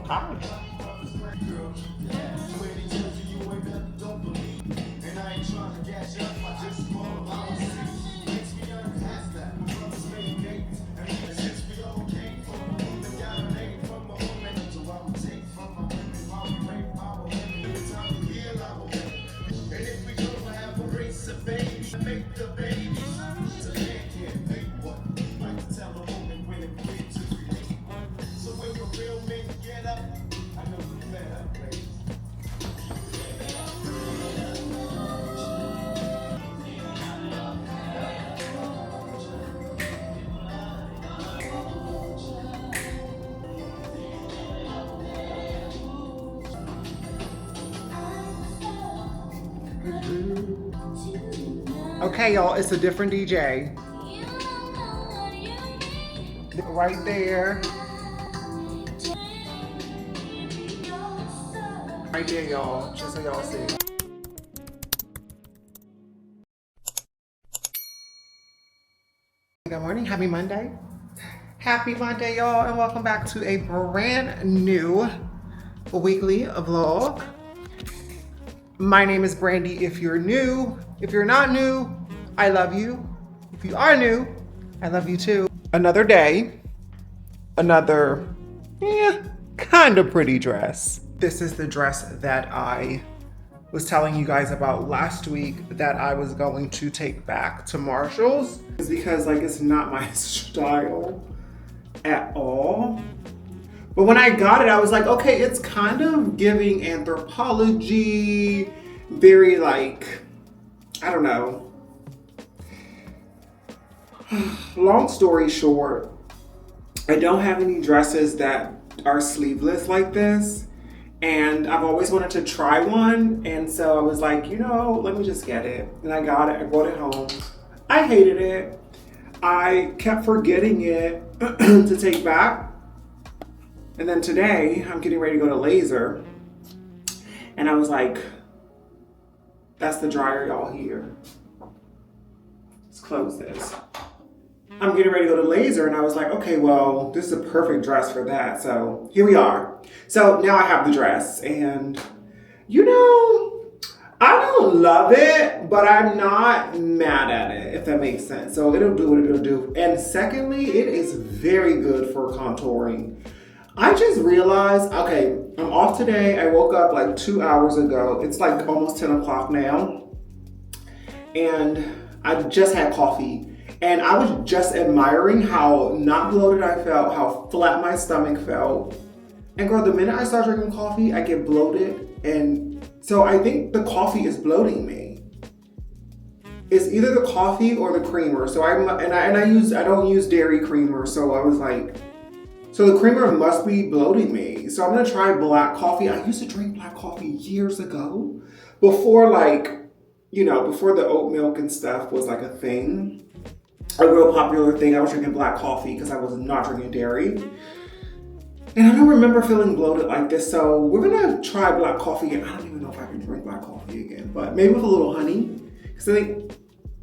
Hi. Okay, y'all, it's a different DJ. Right there. Right there, y'all. Just so y'all see. Good morning. Happy Monday. Happy Monday, y'all, and welcome back to a brand new weekly vlog. My name is Brandy. If you're new, if you're not new, I love you. If you are new, I love you too. Another day, another, kind of pretty dress. This is the dress that I was telling you guys about last week that I was going to take back to Marshall's. It's because it's not my style at all. But when I got it, I was like, okay, it's kind of giving anthropology, very I don't know. Long story short, I don't have any dresses that are sleeveless like this. And I've always wanted to try one. And so I was like, let me just get it. And I got it, I brought it home. I hated it. I kept forgetting it to take back. And then today, I'm getting ready to go to laser. And I was like, that's the dryer y'all here. Let's close this. I'm getting ready to go to laser and I was like, okay, well, this is a perfect dress for that. So here we are. So now I have the dress and I don't love it, but I'm not mad at it, if that makes sense. So it'll do what it'll do. And secondly, it is very good for contouring. I just realized, okay, I'm off today. I woke up 2 hours ago. It's almost 10 o'clock now. And I just had coffee. And I was just admiring how not bloated I felt, how flat my stomach felt. And girl, the minute I start drinking coffee, I get bloated. And so I think the coffee is bloating me. It's either the coffee or the creamer. So I don't use dairy creamer. So I was like, so the creamer must be bloating me. So I'm gonna try black coffee. I used to drink black coffee years ago, before before the oat milk and stuff was a thing, a real popular thing. I was drinking black coffee because I was not drinking dairy. And I don't remember feeling bloated like this. So we're gonna try black coffee again. I don't even know if I can drink black coffee again, but maybe with a little honey. Because I think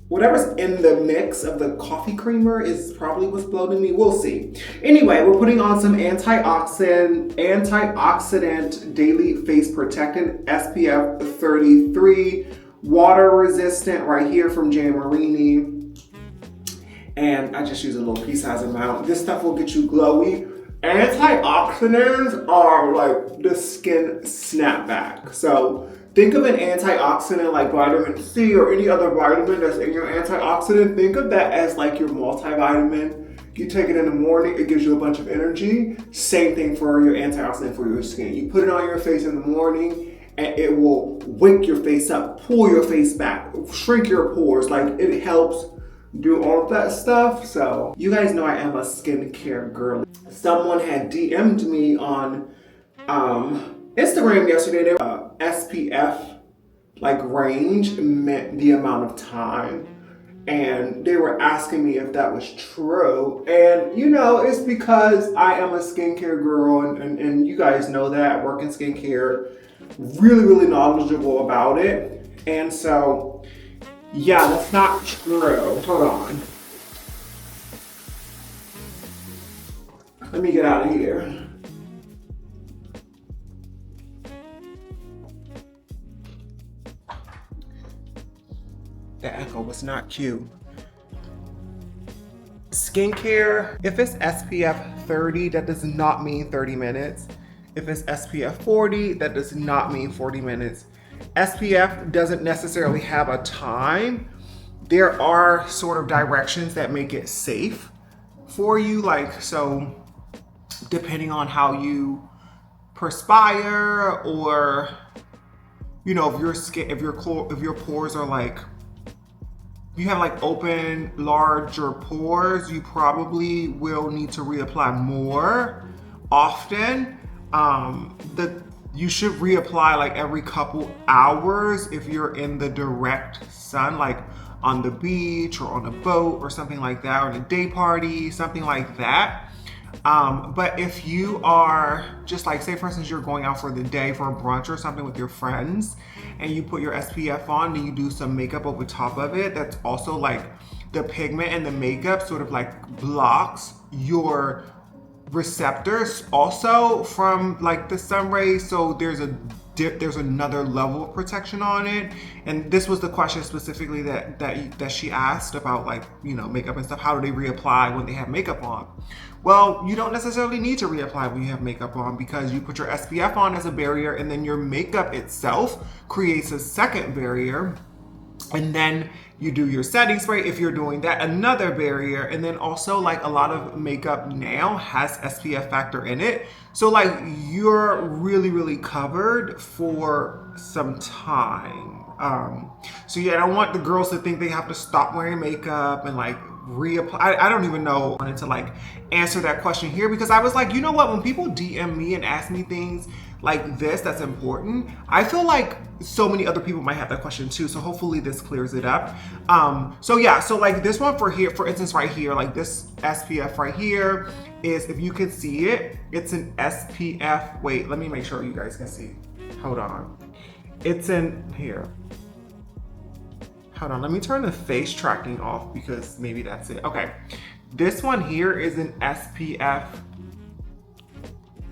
whatever's in the mix of the coffee creamer is probably what's bloating me. We'll see. Anyway, we're putting on some antioxidant daily face protectant, SPF 33, water resistant right here from Jan Marini. And I just use a little pea-sized amount. This stuff will get you glowy. Antioxidants are the skin snapback. So think of an antioxidant like vitamin C or any other vitamin that's in your antioxidant. Think of that as your multivitamin. You take it in the morning, it gives you a bunch of energy. Same thing for your antioxidant for your skin. You put it on your face in the morning and it will wake your face up, pull your face back, shrink your pores. It helps do all of that stuff. So you guys know I am a skincare girl. Someone had DM'd me on Instagram yesterday. SPF range meant the amount of time, and they were asking me if that was true. And it's because I am a skincare girl, and you guys know that. I work in skincare, really knowledgeable about it. And so yeah, that's not true. Hold on. Let me get out of here. it's not Q. Skincare, if it's SPF 30, that does not mean 30 minutes. If it's SPF 40, that does not mean 40 minutes. SPF doesn't necessarily have a time. There are sort of directions that make it safe for you. Like, so depending on how you perspire, or, you know, if your skin, if your pores are like, you have like open, larger pores, you probably will need to reapply more often. You should reapply like every couple hours if you're in the direct sun, like on the beach or on a boat or something like that, or in a day party, something like that. But if you are just like, say for instance, you're going out for the day for a brunch or something with your friends, and you put your SPF on and you do some makeup over top of it, that's also like the pigment and the makeup sort of like blocks your receptors also from like the sun rays. So there's another level of protection on it. And this was the question specifically that she asked about, like, you know, makeup and stuff. How do they reapply when they have makeup on? Well, you don't necessarily need to reapply when you have makeup on, because you put your SPF on as a barrier, and then your makeup itself creates a second barrier. And then you do your setting spray if you're doing that, another barrier. And then also, like, a lot of makeup now has SPF factor in it. So like, you're really, really covered for some time. So yeah, I don't want the girls to think they have to stop wearing makeup and like reapply. I don't even know. I wanted to like answer that question here, because I was like, you know what, when people DM me and ask me things like this that's important, I feel like so many other people might have that question too. So hopefully this clears it up. So yeah, so like this one for here, for instance, right here, like this SPF right here is, if you can see it, it's an SPF. Wait, let me make sure you guys can see. Hold on. It's in here. Hold on, let me turn the face tracking off, because maybe that's it. Okay, this one here is an SPF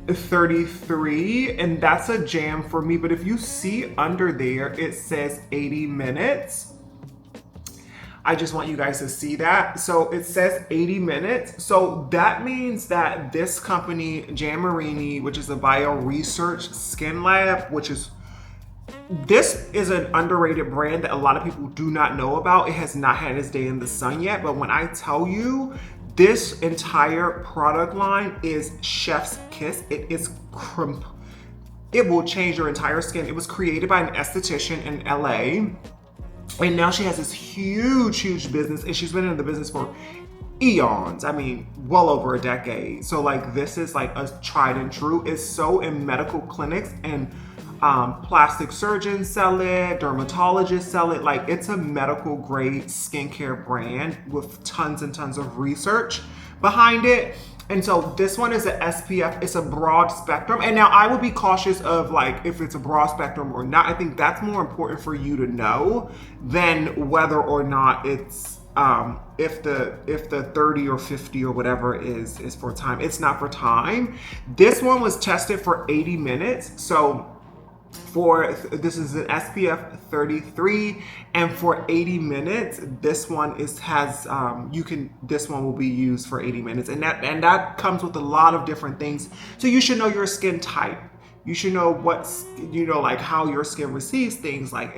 33, and that's a jam for me. But if you see under there, it says 80 minutes. I just want you guys to see that. So it says 80 minutes. So that means that this company, Jamarini, which is a bio research skin lab, this is an underrated brand that a lot of people do not know about. It has not had its day in the sun yet, but when I tell you, this entire product line is chef's kiss. It will change your entire skin. It was created by an esthetician in LA, and now she has this huge business, and she's been in the business for eons. I mean, well over a decade. So like, this is like a tried and true. It's so in medical clinics, and plastic surgeons sell it, dermatologists sell it. Like, it's a medical grade skincare brand with tons and tons of research behind it. And so this one is an SPF. It's a broad spectrum. And now I would be cautious of like, if it's a broad spectrum or not. I think that's more important for you to know than whether or not it's if the 30 or 50 or whatever is for time. It's not for time. This one was tested for 80 minutes. So this is an SPF 33, and for 80 minutes, this one this one will be used for 80 minutes, and that comes with a lot of different things. So you should know your skin type. You should know like how your skin receives things, like,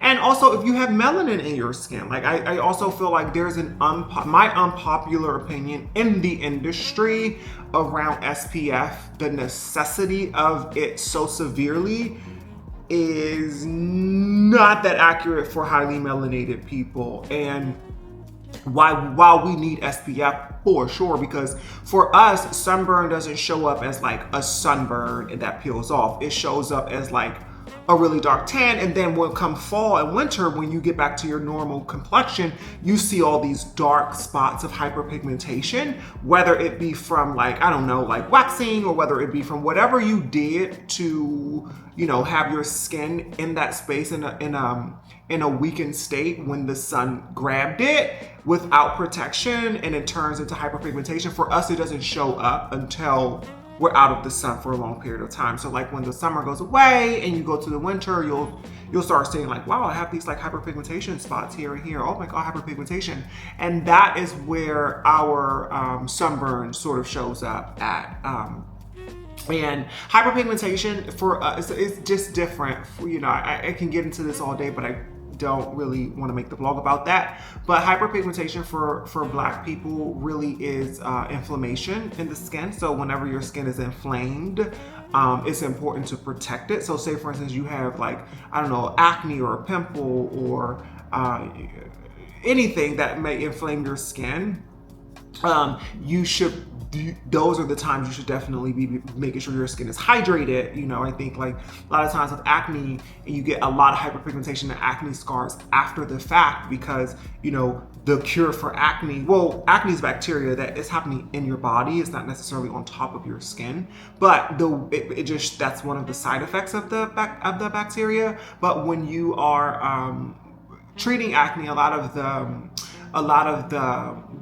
and also if you have melanin in your skin. Like, I also feel like there's my unpopular opinion in the industry around SPF. The necessity of it so severely is not that accurate for highly melanated people. And while we need SPF for sure, because for us, sunburn doesn't show up as like a sunburn that peels off. It shows up as like a really dark tan, and then when come fall and winter, when you get back to your normal complexion, you see all these dark spots of hyperpigmentation, whether it be from like, I don't know, like waxing, or whether it be from whatever you did to, have your skin in that space in a weakened state when the sun grabbed it without protection, and it turns into hyperpigmentation. For us, it doesn't show up until we're out of the sun for a long period of time. So like when the summer goes away and you go to the winter, you'll start seeing like, wow, I have these like hyperpigmentation spots here and here. Oh my God, hyperpigmentation. And that is where our sunburn sort of shows up at. And hyperpigmentation for us is just different. You know, I can get into this all day, but I don't really want to make the vlog about that. But hyperpigmentation for Black people really is inflammation in the skin. So whenever your skin is inflamed, it's important to protect it. So say for instance, you have like, I don't know, acne or a pimple or anything that may inflame your skin, those are the times you should definitely be making sure your skin is hydrated. You know, I think like a lot of times with acne, you get a lot of hyperpigmentation and acne scars after the fact because, you know, the cure for acne, well, acne is bacteria that is happening in your body. It's not necessarily on top of your skin, but that's one of the side effects of the bacteria. But when you are treating acne, a lot of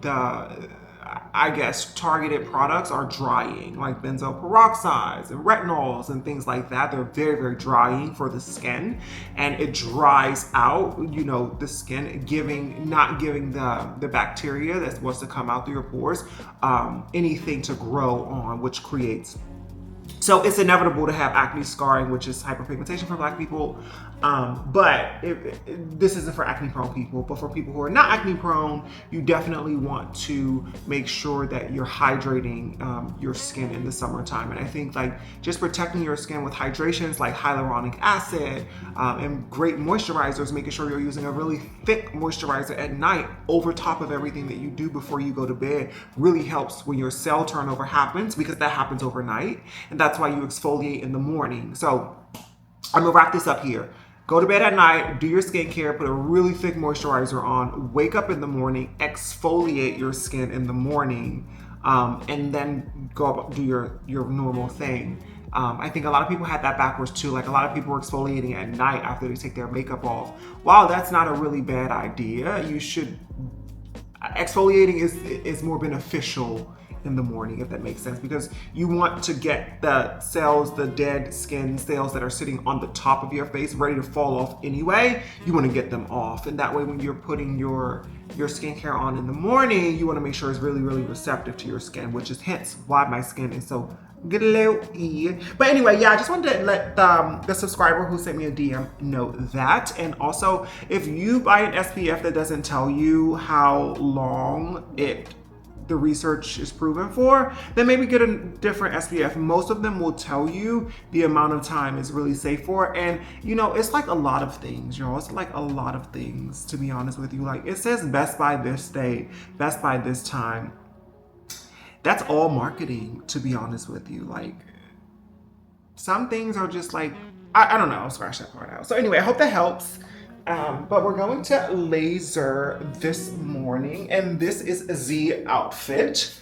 the I guess targeted products are drying, like benzoyl peroxides and retinols and things like that. They're very, very drying for the skin, and it dries out, you know, the skin, not giving the bacteria that's supposed to come out through your pores anything to grow on, which creates. So it's inevitable to have acne scarring, which is hyperpigmentation for Black people. But this isn't for acne prone people, but for people who are not acne prone, you definitely want to make sure that you're hydrating your skin in the summertime. And I think like just protecting your skin with hydrations like hyaluronic acid and great moisturizers, making sure you're using a really thick moisturizer at night over top of everything that you do before you go to bed really helps when your cell turnover happens, because that happens overnight. And that's why you exfoliate in the morning. So I'm gonna wrap this up here. Go to bed at night, do your skincare, put a really thick moisturizer on, wake up in the morning, exfoliate your skin in the morning, and then go up, do your normal thing. I think a lot of people had that backwards too. Like a lot of people were exfoliating at night after they take their makeup off. While that's not a really bad idea, exfoliating is more beneficial in the morning, if that makes sense, because you want to get the cells, the dead skin cells that are sitting on the top of your face ready to fall off anyway. You want to get them off, and that way when you're putting your skincare on in the morning, you want to make sure it's really, really receptive to your skin, which is hence why my skin is so glowy. But anyway, yeah, I just wanted to let the subscriber who sent me a DM know that. And also, if you buy an SPF that doesn't tell you how long the research is proven for, then maybe get a different SPF. Most of them will tell you the amount of time it's really safe for. And you know, it's like a lot of things, y'all. It's like a lot of things, to be honest with you. Like it says best by this date, best by this time. That's all marketing, to be honest with you. Like some things are just like, I don't know, I'll scratch that part out. So anyway, I hope that helps. But we're going to laser this morning, and this is the outfit.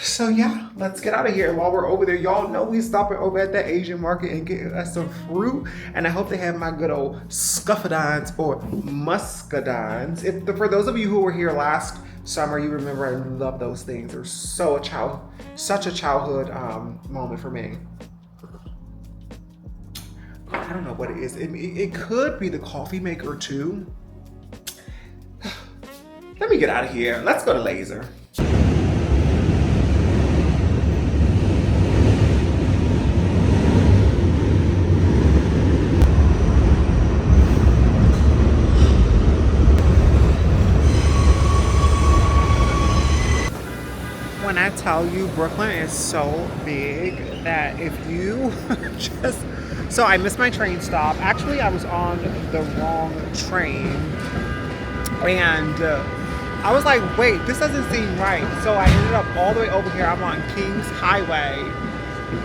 So yeah, let's get out of here. And while we're over there, y'all know we stopping over at that Asian market and getting us some fruit. And I hope they have my good old scuffadines or muscadines. For those of you who were here last summer, you remember I love those things. They're such a childhood moment for me. I don't know what it is. It could be the coffee maker too. Let me get out of here. Let's go to laser. When I tell you Brooklyn is so big that if you just... So I missed my train stop. Actually, I was on the wrong train. And I was like, wait, this doesn't seem right. So I ended up all the way over here. I'm on Kings Highway,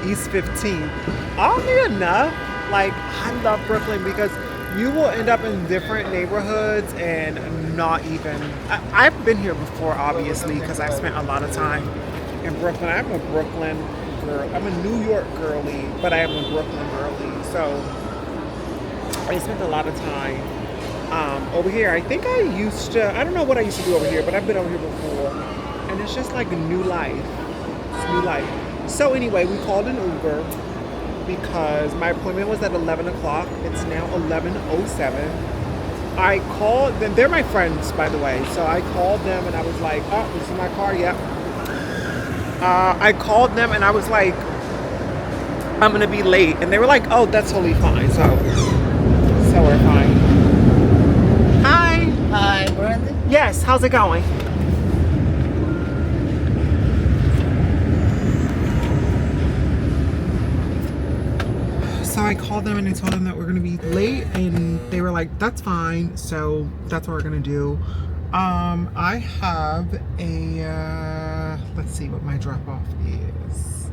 East 15th. Oddly enough, like, I love Brooklyn because you will end up in different neighborhoods and not even... I've been here before, obviously, because I've spent a lot of time in Brooklyn. I'm a Brooklyn girl. I'm a New York girly, but I am a Brooklyn girly. So I spent a lot of time over here. I think I don't know what I used to do over here, but I've been over here before. And it's just like a new life. It's new life. So anyway, we called an Uber because my appointment was at 11 o'clock. It's now 11:07. I called them. They're my friends, by the way. So I called them and I was like, oh, this is my car. Yep. I called them and I was like, I'm going to be late. And they were like, oh, that's totally fine. So we're fine. Hi. Hi, Brandon. Yes, how's it going? So I called them and I told them that we're gonna be late, and they were like, that's fine. So that's what we're gonna do. I have a, let's see what my drop off is.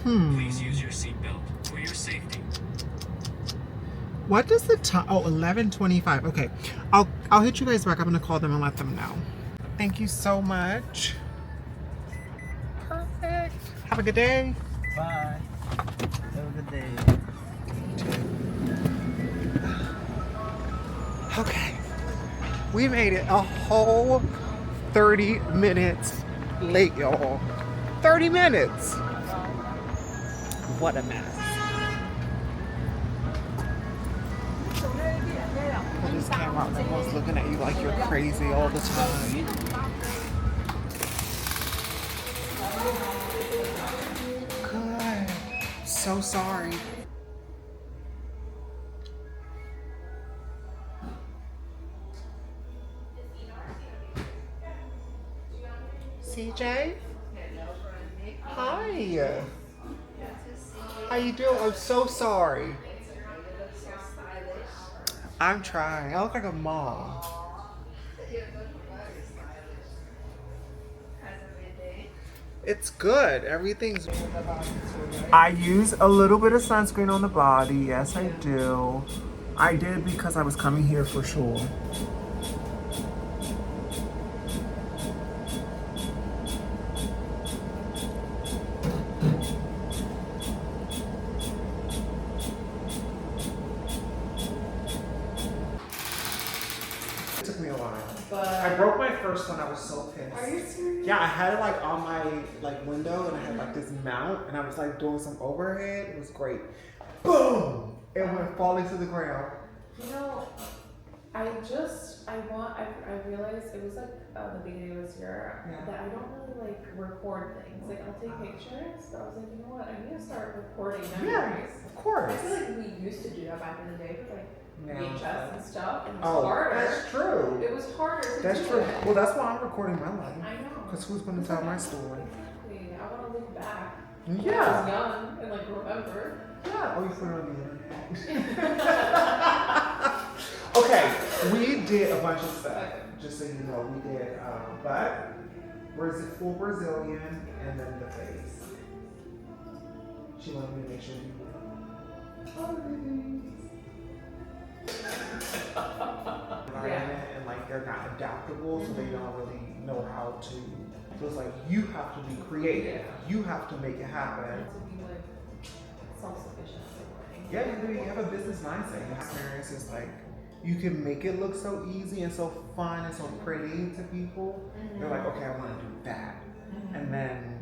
Please use your seatbelt for your safety. What does the time? Oh, 11:25. Okay, I'll hit you guys back. I'm gonna call them and let them know. Thank you so much. Perfect. Have a good day. Bye. Have a good day. Okay, we made it a whole 30 minutes late, y'all. 30 minutes. What a mess. Pull this camera out. Everyone's looking at you like you're crazy all the time. Good. So sorry. CJ? Hi. How you doing? I'm so sorry. I'm trying. I look like a mom. It's good. Everything's... I use a little bit of sunscreen on the body. Yes, I do. I did because I was coming here for sure. It took me a while. I broke my first one. I was so pissed. Are you serious? Yeah, I had it like on my like window, and I had like this mount, and I was like doing some overhead. It was great. Boom! It went falling to the ground. You know, I realized it was like the beginning of this year that I don't really like record things. Like I'll take pictures, but I was like, you know what? I need to start recording memories. Yeah, of course. I feel like we used to do that back in the day with like VHS and stuff, and it was Oh, harder. that's true. It was harder to That's do true. it. Well, that's why I'm recording my life. I know. Because who's going to tell my story? Exactly. I want to look back. When I was Yeah. young and like remember. Yeah. Oh, you put it on the internet. Okay, we did a bunch of stuff. Just so you know, we did butt, full Brazilian, and then the face. She wanted me to make sure you environment, and like they're not adaptable, so they don't really know how to. So it's like you have to be creative. You have to make it happen. To be like self-sufficient. Yeah, you do. You have a business mindset. Your experience is like you can make it look so easy and so fun and so pretty to people. They're like, okay, I want to do that, and then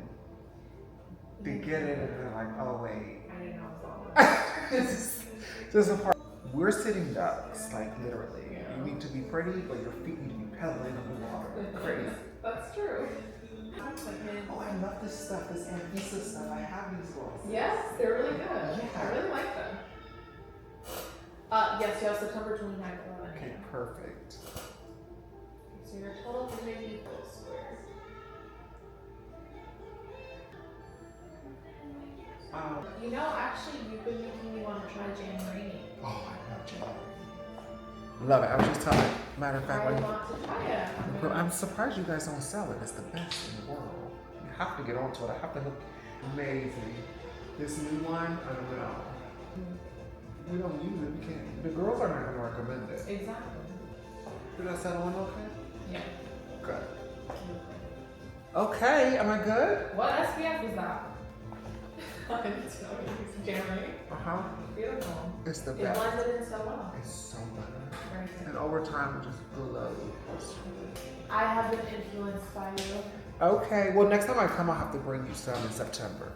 they get it, and they're like, oh wait. I didn't know it was all There's a part. We're sitting ducks, like literally. You need to be pretty, but your feet need to be pedaling on the water. Crazy. That's true. Oh, I love this stuff, this Anvisa stuff. I have these ones. Yes, they're really good. Yeah. I really like them. Yes, you have September 29th. 11 Okay, perfect. So your total is maybe full square. You know, actually, you've been making me want to try January. Oh, I love January. Love it. I was just telling. Matter of fact, I like, want to try it. but I'm surprised you guys don't sell it. It's the best in the world. You have to get onto it. I have to look amazing. This new one, I don't know. We don't use it. We can't. The girls are not going to recommend it. Exactly. Did I settle in okay? Yeah. Good. Okay, am I good? What SPF is that? It's January. Uh-huh. Beautiful. It's the It best. blended in so well. It's so butter. Very good. And over time, it just glows. I have been influenced by you. Okay, well, next time I come, I'll have to bring you some in September.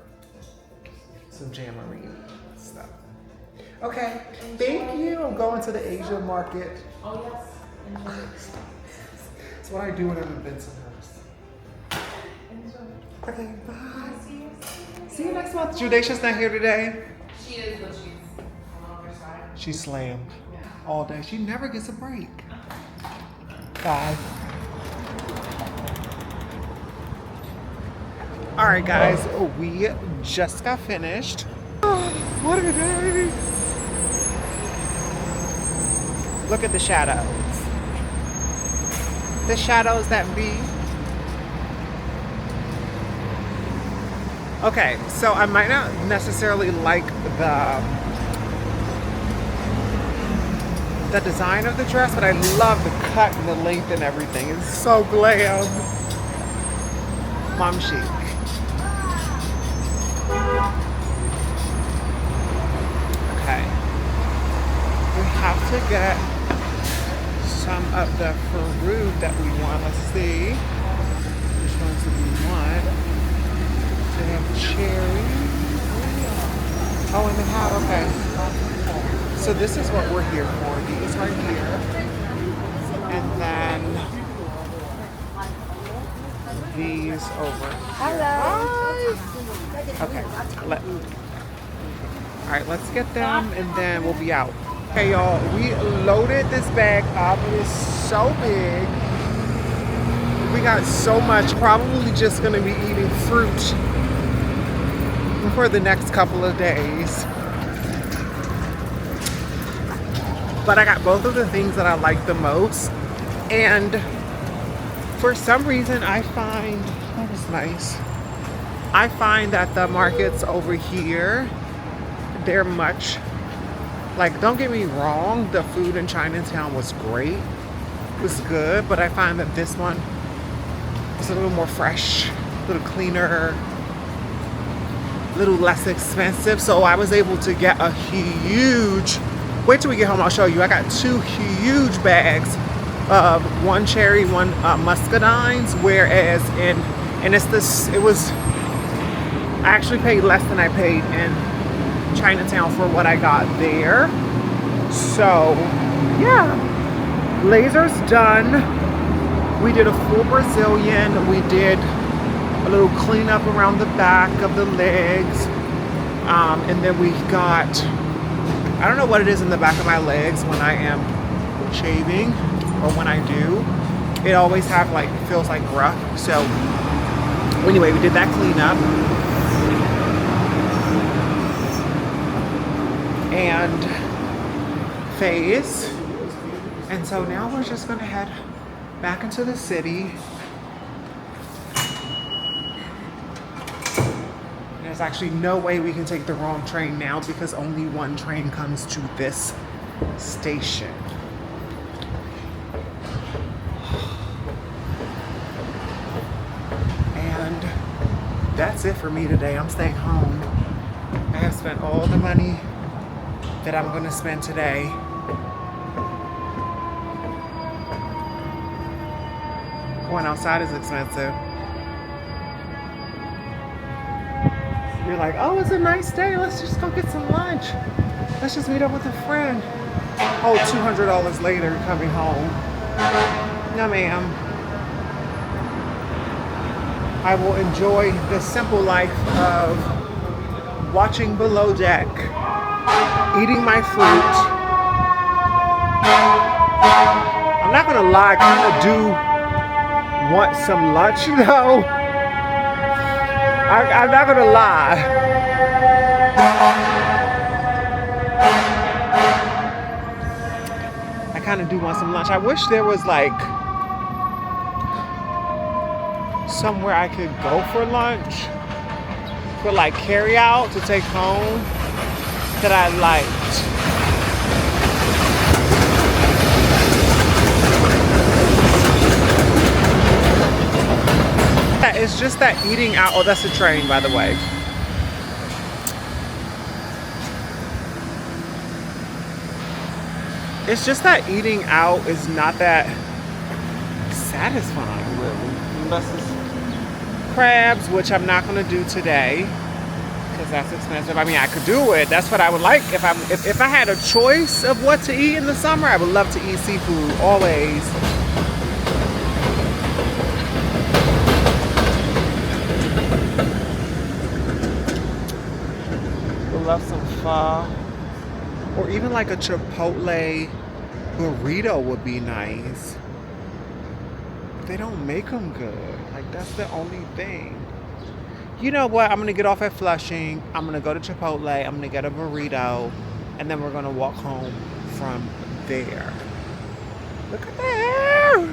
Some Jamboree stuff. Okay, thank you. I'm going to the Asia market. Oh, yes. Enjoy. That's what I do when I'm in Bensonhurst. Enjoy. Okay, bye. See you. See you next month. Judacia's not here today. She is, but she's on her side. She's slammed Yeah. all day. She never gets a break. Bye. All right, guys, we just got finished. Oh, what a day! Look at the shadows. The shadows that be. Okay, so I might not necessarily like the design of the dress, but I love the cut and the length and everything. It's so glam. Mom chic. Okay. We have to get some of the fruit that we want to see. Which ones do we want? They have cherry. Oh, and they have, okay. So this is what we're here for. These right here. And then these over. Hello. Okay. All right, let's get them and then we'll be out. Okay, y'all, we loaded this bag up. It is so big. We got so much. Probably just gonna be eating fruit for the next couple of days. But I got both of the things that I like the most. And for some reason I find, that was nice. I find that the markets over here, they're much, like, don't get me wrong, the food in Chinatown was great. It was good, but I find that this one is a little more fresh, a little cleaner, a little less expensive. So I was able to get a huge, wait till we get home, I'll show you. I got 2 huge bags of one cherry, one muscadines, whereas it was, I actually paid less than I paid in Chinatown for what I got there. So yeah, laser's done. We did a full Brazilian. We did a little cleanup around the back of the legs, and then we got, I don't know what it is in the back of my legs when I am shaving or when I do. It always feels like rough. So anyway, we did that cleanup. And face. And so now we're just gonna head back into the city. There's actually no way we can take the wrong train now because only one train comes to this station. And that's it for me today. I'm staying home. I have spent all the money that I'm gonna spend today. Going outside is expensive. You're like, oh, it's a nice day. Let's just go get some lunch. Let's just meet up with a friend. Oh, $200 later, coming home. No, ma'am. I will enjoy the simple life of watching Below Deck, eating my fruit. I'm not gonna lie, I kind of do want some lunch, though. I'm not gonna lie. I kind of do want some lunch. I wish there was like somewhere I could go for lunch, for like carry out to take home that I liked. It's just that eating out. Oh, that's the train, by the way. It's just that eating out is not that satisfying, really. Unless it's crabs, which I'm not going to do today because that's expensive. I mean, I could do it. That's what I would like. If I had a choice of what to eat in the summer, I would love to eat seafood, always. Would love some pho. Or even like a Chipotle burrito would be nice. But they don't make them good. Like, that's the only thing. You know what? I'm going to get off at Flushing. I'm going to go to Chipotle. I'm going to get a burrito. And then we're going to walk home from there. Look at that.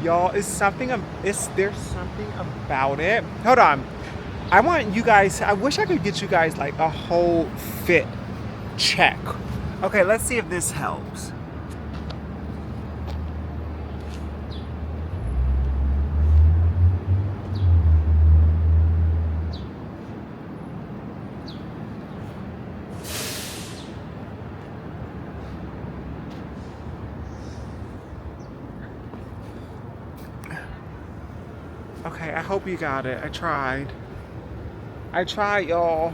Y'all, there's something about it. Hold on. I want you guys, I wish I could get you guys like a whole fit check. Okay, let's see if this helps. Okay, I hope you got it. I tried, y'all.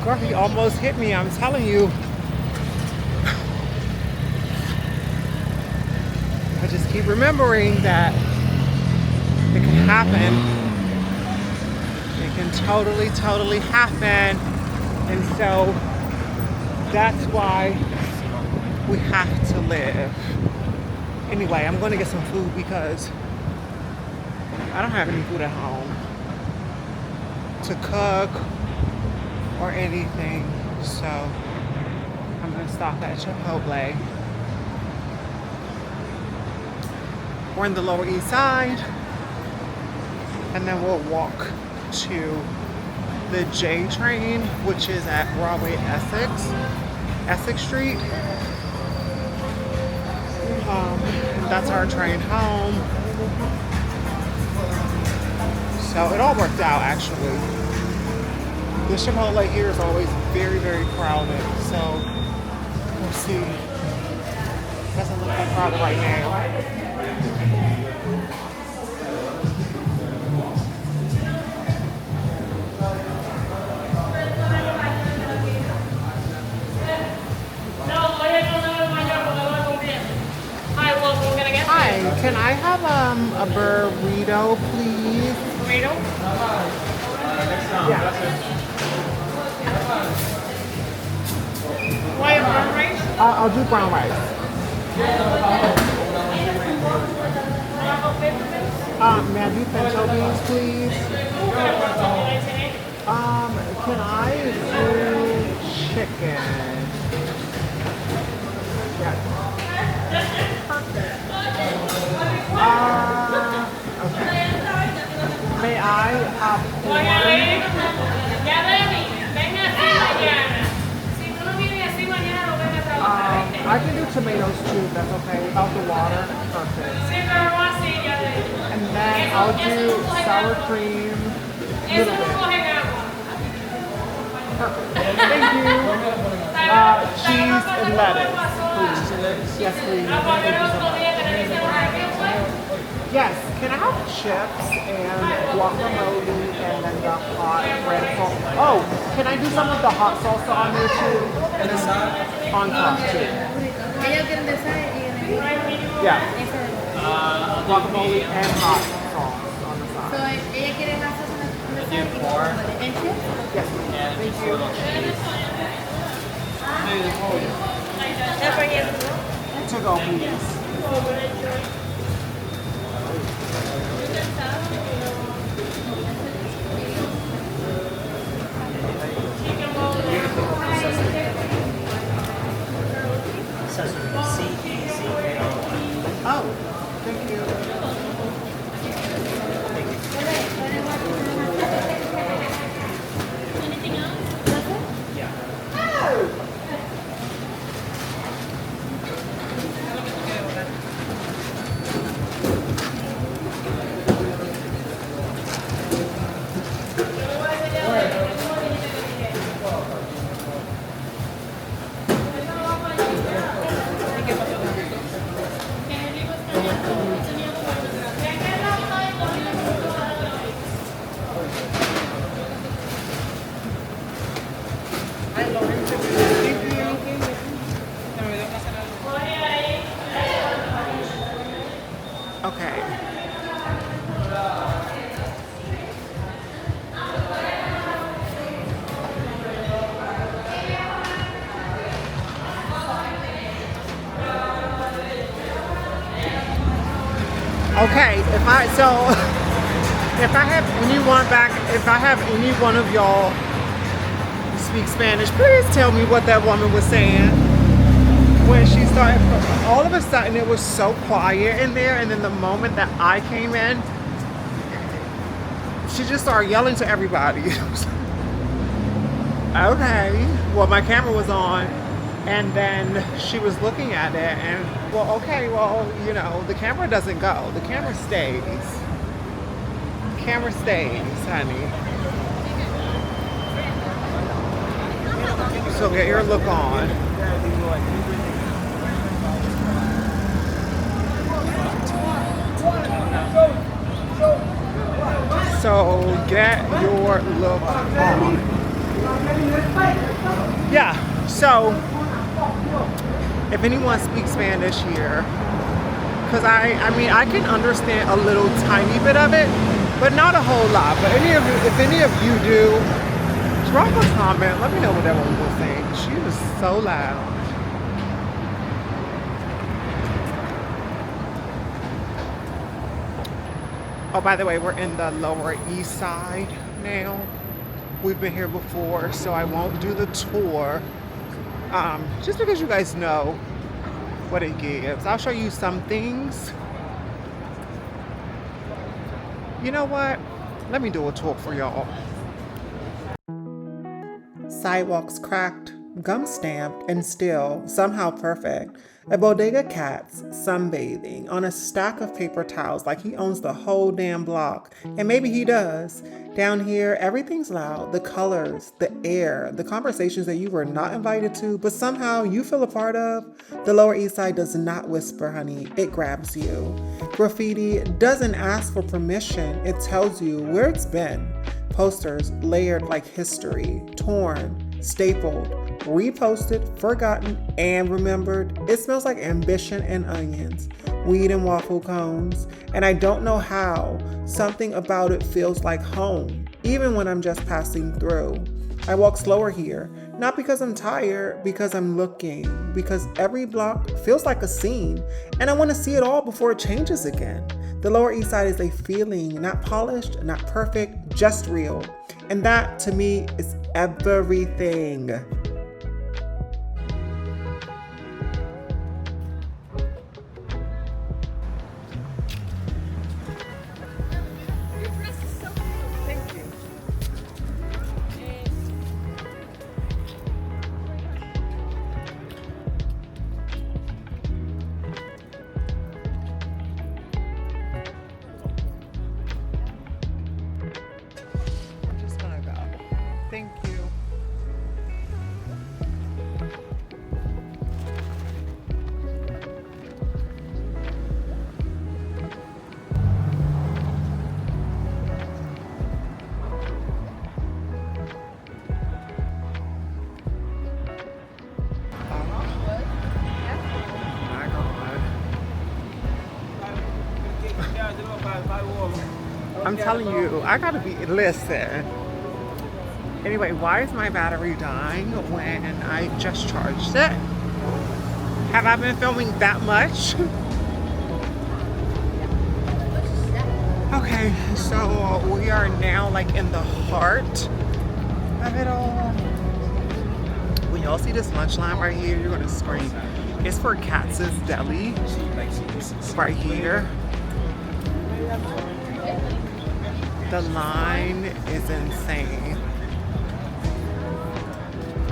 Girl, he almost hit me, I'm telling you. I just keep remembering that it can happen. It can totally happen. And so that's why we have to live. Anyway, I'm going to get some food because I don't have any food at home to cook or anything. So I'm going to stop at Chipotle. We're in the Lower East Side. And then we'll walk to the J train, which is at Broadway Essex Street. That's our train home. So it all worked out, actually. The Chipotle here is always very crowded. So we'll see. Doesn't look that crowded right now. Hi, can I have a burrito, please? Burrito? Yeah. White brown rice? I'll do brown rice. May I do pinto beans, please? Can I do chicken? Yeah. Okay. May I have one? I can do tomatoes too, that's okay, without the water. Perfect. And then I'll do sour cream, little bit. Perfect. Thank you. Cheese and lettuce, please. Yes, please. Thank you so much. Yes, can I have chips and guacamole and then the hot red sauce? Oh, can I do some of the hot salsa on there too? And then on top too. Yeah. Guacamole and hot sauce on the side. ella quiere gastos en I get 4 Yes. and just a little cheese. To go, please. Sesame, C-E-C-A-R-Y. Oh, thank you. Okay. Okay, if I have any one of y'all speak Spanish, please tell me what that woman was saying when she started. All of a sudden, it was so quiet in there, and then the moment that I came in, she just started yelling to everybody. Okay, well, my camera was on, and then she was looking at it, and well, okay, well, you know, the camera doesn't go, the camera stays. Camera stays, honey. So get your look on. So get your look on. Yeah, so if anyone speaks Spanish here, because I mean, I can understand a little tiny bit of it, but not a whole lot. But if any of you do, drop a comment. Let me know what that woman was saying. She was so loud. Oh, by the way, we're in the Lower East Side now. We've been here before, so I won't do the tour. Just because you guys know what it gives. I'll show you some things. You know what? Let me do a tour for y'all. Sidewalks cracked, gum stamped, and still somehow perfect. A bodega cat's sunbathing on a stack of paper towels like he owns the whole damn block. And maybe he does. Down here, everything's loud. The colors, the air, the conversations that you were not invited to, but somehow you feel a part of. The Lower East Side does not whisper, honey. It grabs you. Graffiti doesn't ask for permission. It tells you where it's been. Posters layered like history, torn, stapled, reposted, forgotten, and remembered. It smells like ambition and onions, weed and waffle cones, and I don't know how. Something about it feels like home, even when I'm just passing through. I walk slower here, not because I'm tired, because I'm looking, because every block feels like a scene, and I want to see it all before it changes again. The Lower East Side is a feeling, not polished, not perfect, just real. And that, to me, is everything. Thank you. I'm telling you, I gotta be, listen. Anyway, why is my battery dying when I just charged it? Have I been filming that much? Okay, so we are now like in the heart of it all. When y'all see this lunch line right here, you're gonna scream. It's for Katz's Deli, right here. The line is insane.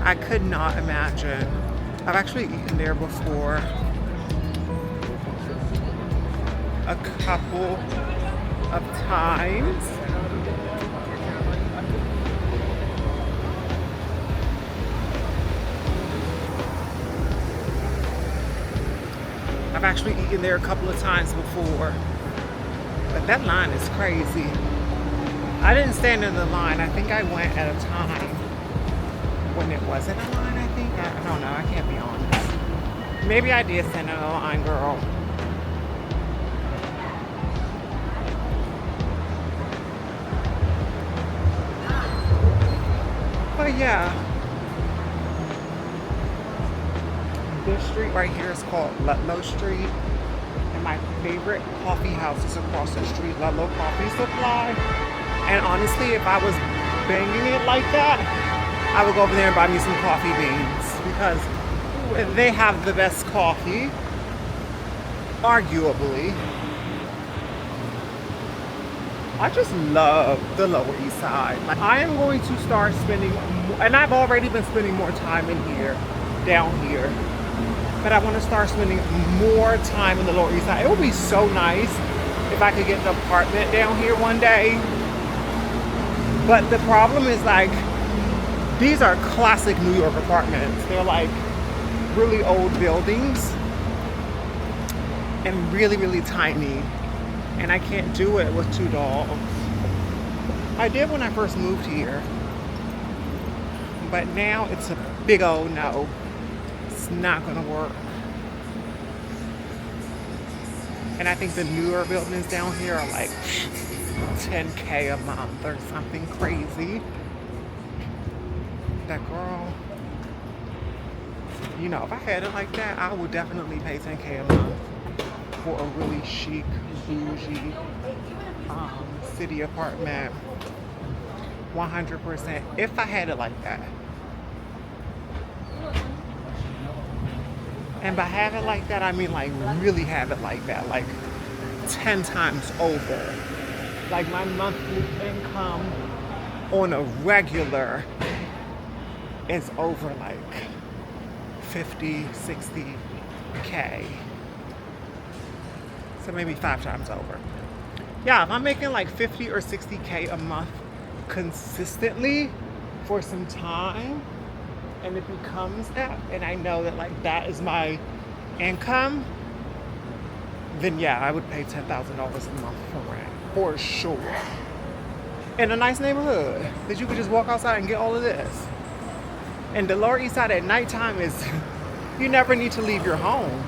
I could not imagine. I've actually eaten there before a couple of times. I've actually eaten there a couple of times before, but that line is crazy. I didn't stand in the line. I think I went at a time when it wasn't a line, I think. I don't know. I can't be honest. Maybe I did stand in a line, girl. But yeah, this street right here is called Ludlow Street, and my favorite coffee house is across the street, Ludlow Coffee Supply. And honestly, if I was banging it like that, I would go over there and buy me some coffee beans, because they have the best coffee, arguably. I just love the Lower East Side. Like, I am going to start spending, and I've already been spending more time in here, down here, but I want to start spending more time in the Lower East Side. It would be so nice if I could get an apartment down here one day. But the problem is, like, these are classic New York apartments. They're like really old buildings and really, really tiny. And I can't do it with 2 dogs. I did when I first moved here, but now it's a big old no. It's not gonna work. And I think the newer buildings down here are like $10K a month or something crazy. That girl, you know, if I had it like that, I would definitely pay $10K a month for a really chic, bougie city apartment. 100%, if I had it like that. And by have it like that, I mean like really have it like that, like 10 times over. Like my monthly income on a regular is over like 50, 60K. So maybe 5 times over. Yeah, if I'm making like 50 or 60K a month consistently for some time, and it becomes that, and I know that like that is my income, then yeah, I would pay $10,000 a month for rent, for sure. In a nice neighborhood that you could just walk outside and get all of this. And the Lower East Side at nighttime is, you never need to leave your home.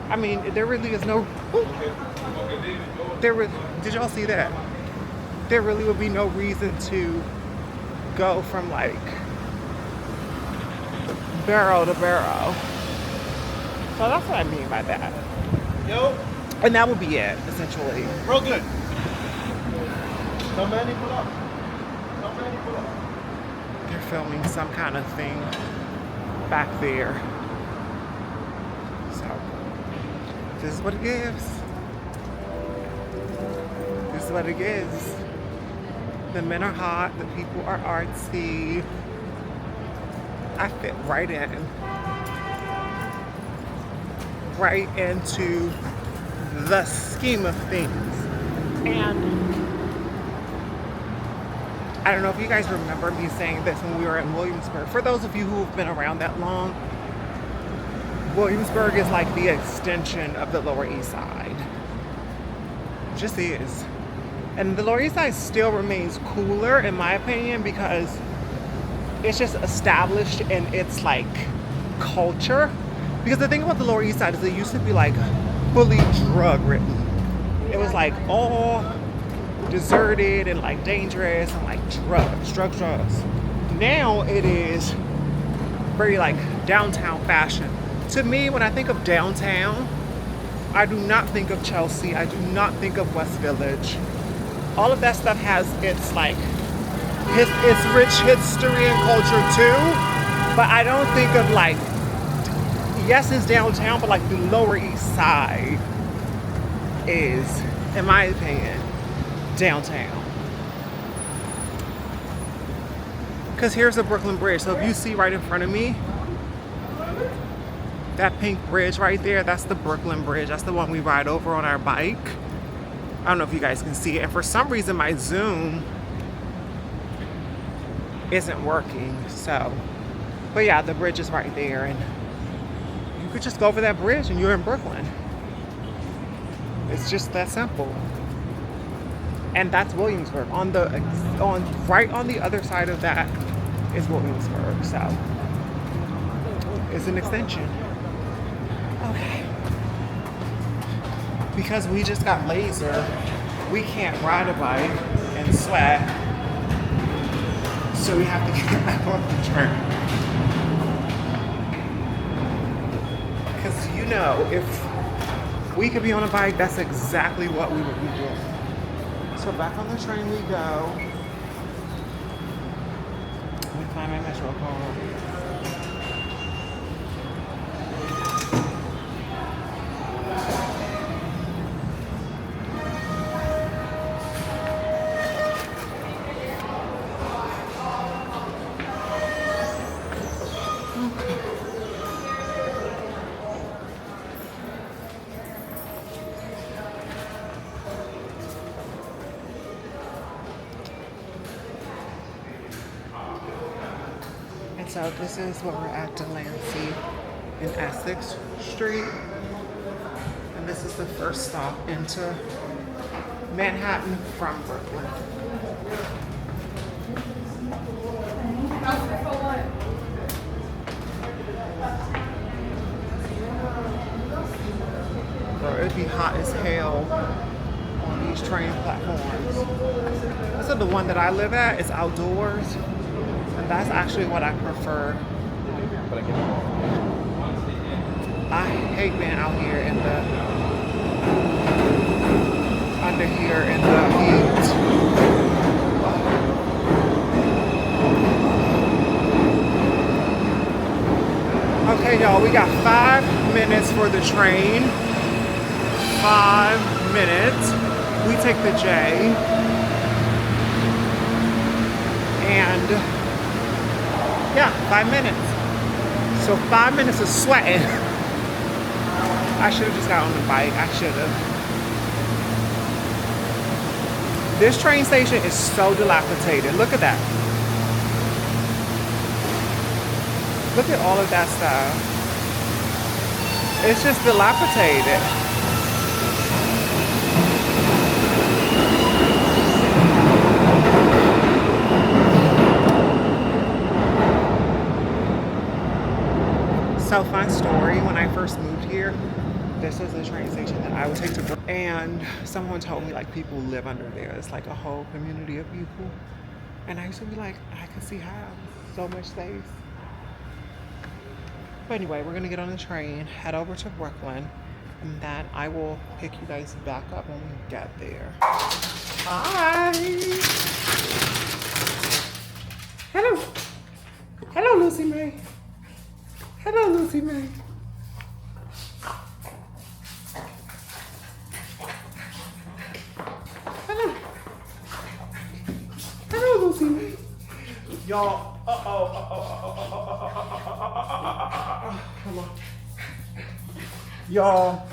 I mean, there really is no, did y'all see that? There really would be no reason to go from like barrel to barrel. So that's what I mean by that. Yo, And that would be it, essentially. real good. No man, pull up. No man, pull up. They're filming some kind of thing back there. So, this is what it gives. This is what it gives. The men are hot, the people are artsy. I fit right in. Right into the scheme of things. And I don't know if you guys remember me saying this when we were in Williamsburg. For those of you who have been around that long, Williamsburg is like the extension of the Lower East Side. It just is. And the Lower East Side still remains cooler, in my opinion, because it's just established in its like culture. Because the thing about the Lower East Side is it used to be like fully drug ridden. It was like all deserted and like dangerous and like drugs. Now it is very like downtown fashion. To me, when I think of downtown, I do not think of Chelsea. I do not think of West Village. All of that stuff has its like its rich history and culture too, but I don't think of like, yes, it's downtown, but like the Lower East Side is, in my opinion, downtown. Because here's the Brooklyn Bridge. So if you see right in front of me, that pink bridge right there, that's the Brooklyn Bridge. That's the one we ride over on our bike. I don't know if you guys can see it. And for some reason, my Zoom isn't working. So, but yeah, the bridge is right there. And you could just go over that bridge and you're in Brooklyn. It's just that simple. And that's Williamsburg. Right on the other side of that is Williamsburg. So it's an extension. Okay. Because we just got laser, we can't ride a bike and sweat. So we have to get back on the train. Because you know, if we could be on a bike, that's exactly what we would be doing. So back on the train we go. Let me find my metro card. So this is where we're at, Delancey in Essex Street. And this is the first stop into Manhattan from Brooklyn. Bro, it'd be hot as hell on these train platforms. So the one that I live at is outdoors. And that's actually what I prefer. I hate being out here in the under here in the heat. Okay, y'all, we got 5 minutes for the train. 5 minutes. We take the J. And yeah, 5 minutes. So 5 minutes of sweating. I should have just got on the bike. I should have. This train station is so dilapidated. Look at that. Look at all of that stuff. It's just dilapidated. So fun story, when I first moved here, this was the train station that I would take to work. And someone told me like people live under there. It's like a whole community of people. And I used to be like, I can see how, so much space. But anyway, we're gonna get on the train, head over to Brooklyn, and then I will pick you guys back up when we get there. Hi. Hello. Hello, Lucy May. Hello, Lucy May. Hello. Hello, Lucy May. Y'all, come on. Y'all,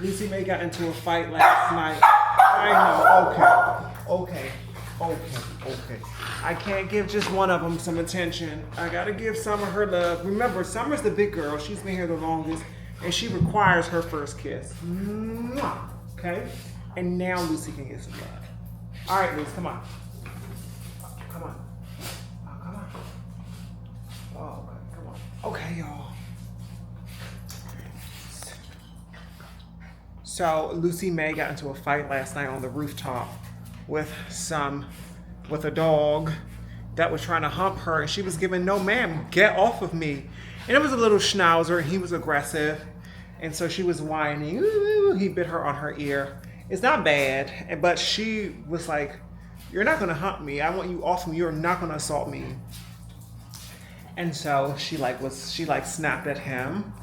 Lucy May got into a fight last night. I know, okay. I can't give just one of them some attention. I gotta give Summer her love. Remember, Summer's the big girl. She's been here the longest, and she requires her first kiss. Mwah. Okay? And now Lucy can get some love. All right, Lucy, come on. Come on. Oh, come on. Oh, okay, come on. Okay, y'all. So Lucy May got into a fight last night on the rooftop with a dog that was trying to hump her, and she was giving, no ma'am, get off of me. And it was a little schnauzer, and he was aggressive, and so she was whining. Ooh, he bit her on her ear. It's not bad, but she was like, you're not gonna hump me. I want you off me. You're not gonna assault me. And so she snapped at him.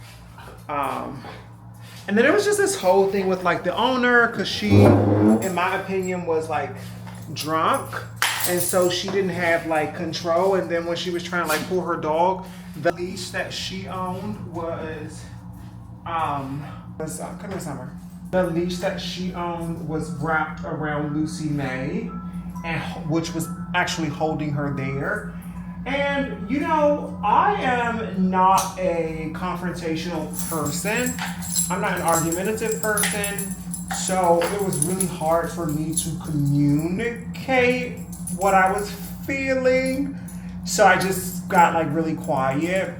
And then there was just this whole thing with like the owner, because she, in my opinion, was like drunk. And so she didn't have like control. And then when she was trying to like pull her dog, the leash that she owned was, come here, Summer. The leash that she owned was wrapped around Lucy May, and which was actually holding her there. And you know, I am not a confrontational person. I'm not an argumentative person. So it was really hard for me to communicate what I was feeling. So I just got like really quiet.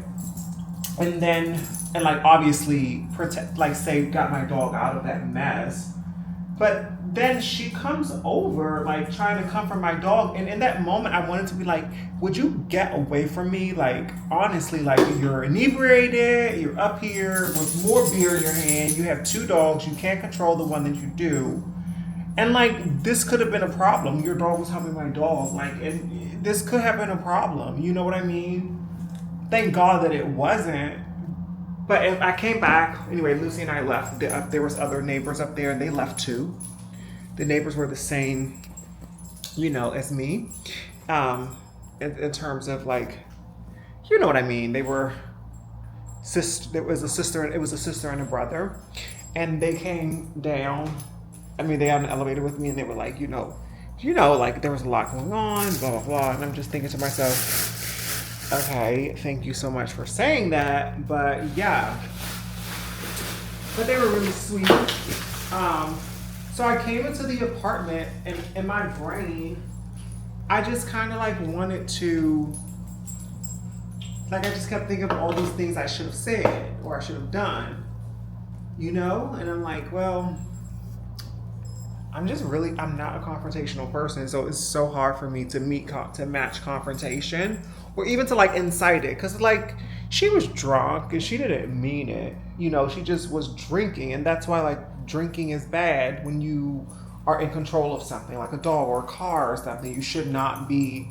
And like obviously got my dog out of that mess. But then she comes over, like trying to comfort my dog. And in that moment, I wanted to be like, would you get away from me? Like, honestly, like you're inebriated, you're up here with more beer in your hand, you have 2 dogs, you can't control the one that you do. And like, this could have been a problem. Your dog was helping my dog. Like, and this could have been a problem. You know what I mean? Thank God that it wasn't. But if I came back, anyway, Lucy and I left. There was other neighbors up there, and they left too. The neighbors were the same, you know, as me, in terms of like, you know what I mean. They were It was a sister and a brother, and they came down. I mean, they got in the elevator with me, and they were like, you know, like there was a lot going on, blah blah blah. And I'm just thinking to myself, okay, thank you so much for saying that, but yeah. But they were really sweet. So I came into the apartment, and in my brain, I just kind of like wanted to, like I just kept thinking of all these things I should have said or I should have done, you know? And I'm like, well, I'm not a confrontational person, so it's so hard for me to match confrontation or even to like incite it, because like she was drunk and she didn't mean it, you know, she just was drinking. And that's why like drinking is bad when you are in control of something like a dog or a car or something. You should not be,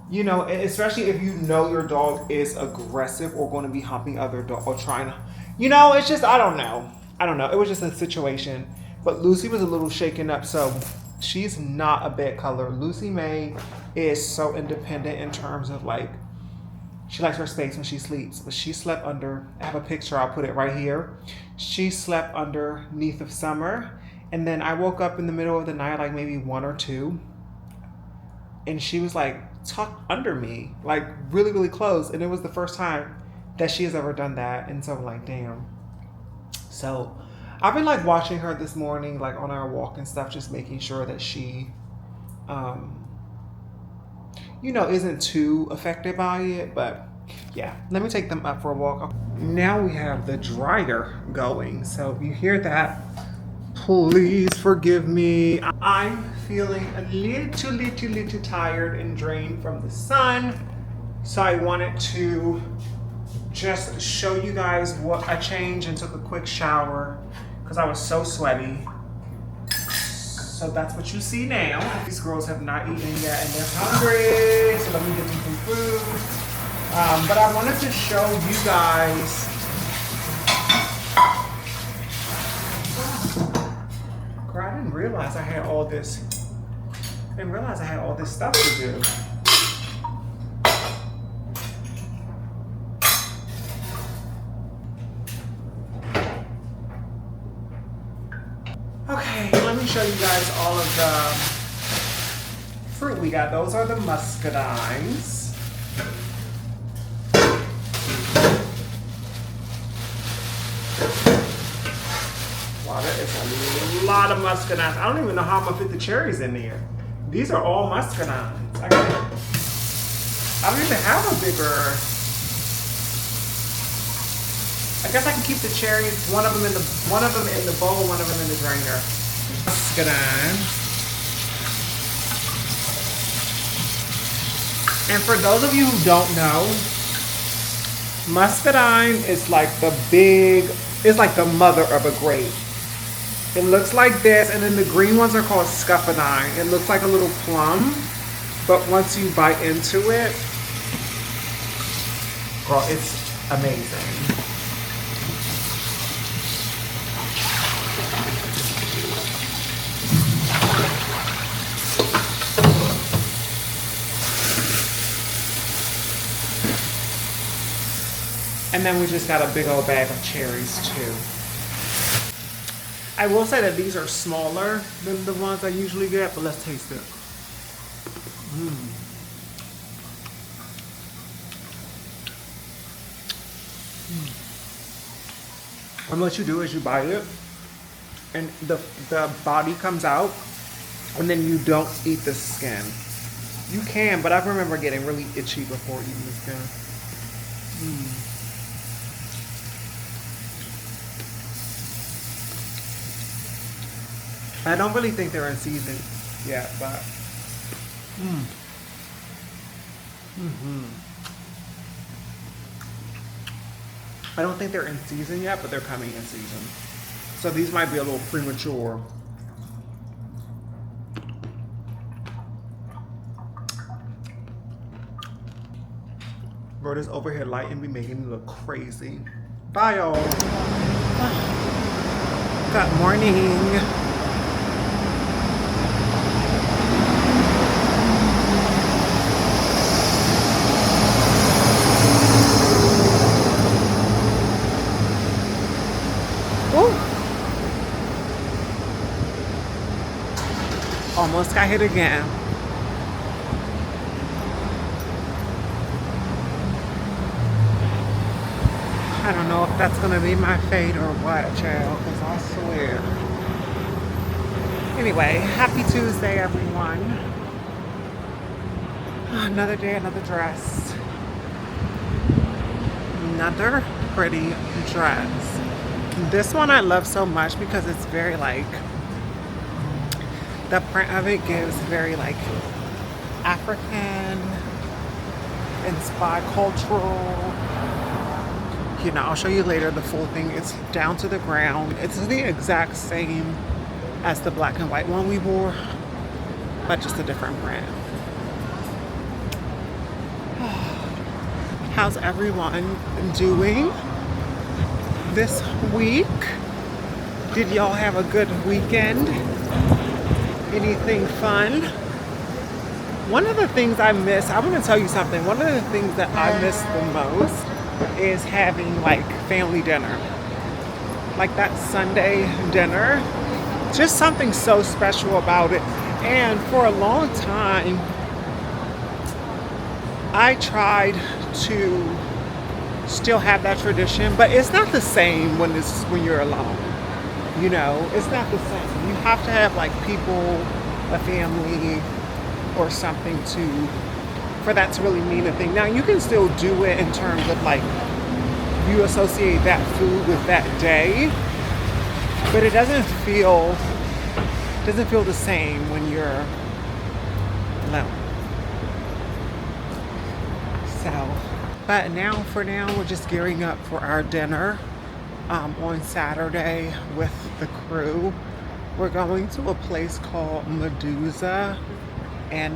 you know, especially if you know your dog is aggressive or going to be humping other dogs or trying to, you know, it's just, I don't know. It was just a situation. But Lucy was a little shaken up, so she's not a bed color. Lucy May is so independent in terms of like, she likes her space when she sleeps. But she slept under, I have a picture, I'll put it right here. She slept underneath of Summer. And then I woke up in the middle of the night, like maybe 1 or 2. And she was like tucked under me, like really, really close. And it was the first time that she has ever done that. And so I'm like, damn. So I've been like watching her this morning, like on our walk and stuff, just making sure that she, you know, isn't too affected by it. But yeah, let me take them up for a walk. Now we have the dryer going. So if you hear that, please forgive me. I'm feeling a little tired and drained from the sun. So I wanted to just show you guys what I changed and took a quick shower because I was so sweaty. So that's what you see now. These girls have not eaten yet and they're hungry, so let me get them some food. But I wanted to show you guys. Girl, I didn't realize I had all this. Stuff to do. Okay, let me show you guys all of the fruit we got. Those are the muscadines. Wow, that is a lot of muscadines. I don't even know how I'm gonna fit the cherries in there. These are all muscadines. I don't even have a bigger. I guess I can keep the cherries, one of them in the bowl, one of them in the drainer. Muscadine. And for those of you who don't know, muscadine is like it's like the mother of a grape. It looks like this, and then the green ones are called scuffadine. It looks like a little plum, but once you bite into it, girl, it's amazing. And then we just got a big old bag of cherries too. I will say that these are smaller than the ones I usually get, but let's taste it. And what you do is you bite it, and the body comes out, and then you don't eat the skin. You can, but I remember getting really itchy before eating the skin. I don't really think they're in season yet, but I don't think they're in season yet, but they're coming in season. So these might be a little premature. Bro, this overhead lighting be making me look crazy. Bye, y'all. Good morning. Almost got hit again. I don't know if that's gonna be my fate or what, child, because I swear. Anyway, happy Tuesday, everyone. Another day, another dress. Another pretty dress. This one I love so much because it's very like, the print of it gives very like African inspired, cultural. You know, I'll show you later the full thing. It's down to the ground. It's the exact same as the black and white one we wore, but just a different print. How's everyone doing this week? Did y'all have a good weekend? Anything fun? One of the things I miss, I want to tell you something. One of the things that I miss the most is having like family dinner. Like that Sunday dinner. Just something so special about it. And for a long time, I tried to still have that tradition, but it's not the same when you're alone. You know, it's not the same. You have to have like people, a family, or something for that to really mean a thing. Now you can still do it in terms of like you associate that food with that day, but it doesn't feel the same when you're alone. So, but for now, we're just gearing up for our dinner on Saturday with the crew. We're going to a place called Medusa in